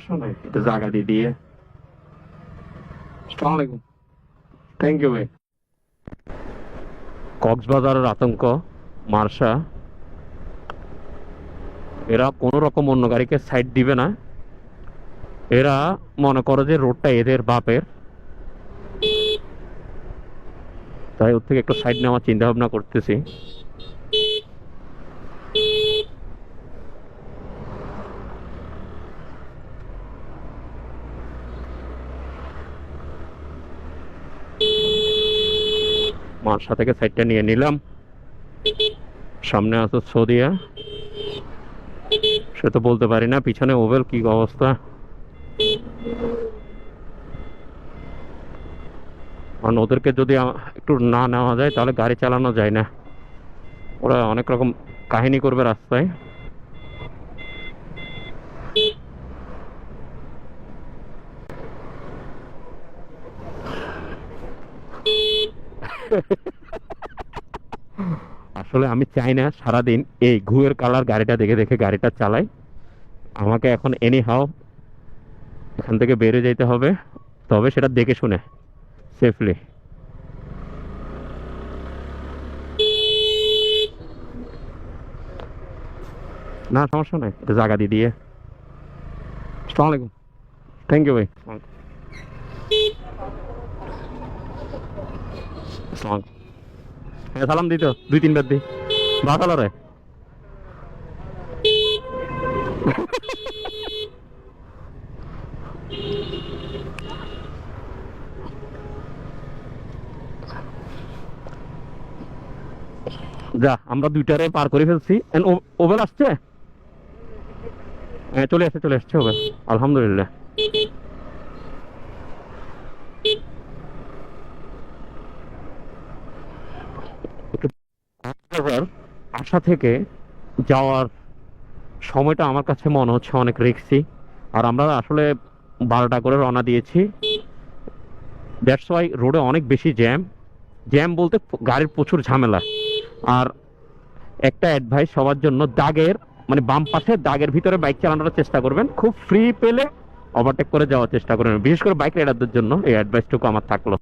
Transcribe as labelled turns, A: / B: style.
A: সমস্যা নাই, একটু জায়গা দিয়ে। আসসালামু আলাইকুম। থ্যাংক ইউ ভাই। কক্সবাজারের আতঙ্ক, মার্শা, এরা কোনো রকম অন্য গাড়িকে সাইড দিবে না। এরা মনে করো যে রোডটা এদের বাপের, তাই ওর থেকে একটু সাইড নেওয়ার চিন্তা ভাবনা করতেছি। মার্শা থেকে সাইডটা নিয়ে নিলাম। সামনে আছে সৌদিয়া, সে তো বলতে পারি না। পিছনে ওভেল কি অবস্থা, কারণ ওদেরকে যদি একটু না নেওয়া যায় তাহলে গাড়ি চালানো যায় না। ওরা অনেক রকম কাহিনী করবে রাস্তায়। আসলে আমি চাই না সারাদিন এই ঘুয়ের কালার গাড়িটা দেখে দেখে গাড়িটা চালাই। আমাকে এখন এনি হাও এখান থেকে বেরিয়ে যেতে হবে, তবে সেটা দেখে শুনে সেফলি। না সমস্যা নাই, একটু জায়গা দিয়ে। আসসালামু আলাইকুম। থ্যাংক ইউ ভাই। আসসালাম। হ্যাঁ সালাম দিত 2-3 বার দি ভালো রে। যা আমরা 2টারে পার করে ফেলছি। ওভেল আসছে, হ্যাঁ চলে আসছে ওভেল, আলহামদুলিল্লাহ। কক্সবাজার আসা থেকে যাওয়ার সময়টা আমার কাছে মনে হচ্ছে অনেক রিস্কি। আর আমরা আসলে 12টা করে রওনা দিয়েছি। দ্যাটস ওয়াই রোডে অনেক বেশি জ্যাম। জ্যাম বলতে গাড়ির প্রচুর ঝামেলা। আর একটা অ্যাডভাইস সবার জন্য, দাগের মানে বাম পাশে দাগের ভিতরে বাইক চালানোর চেষ্টা করবেন। খুব ফ্রি পেলে ওভারটেক করে যাওয়ার চেষ্টা করবেন, বিশেষ করে বাইক রাইডারদের জন্য এই অ্যাডভাইসটুকু আমার থাকলো।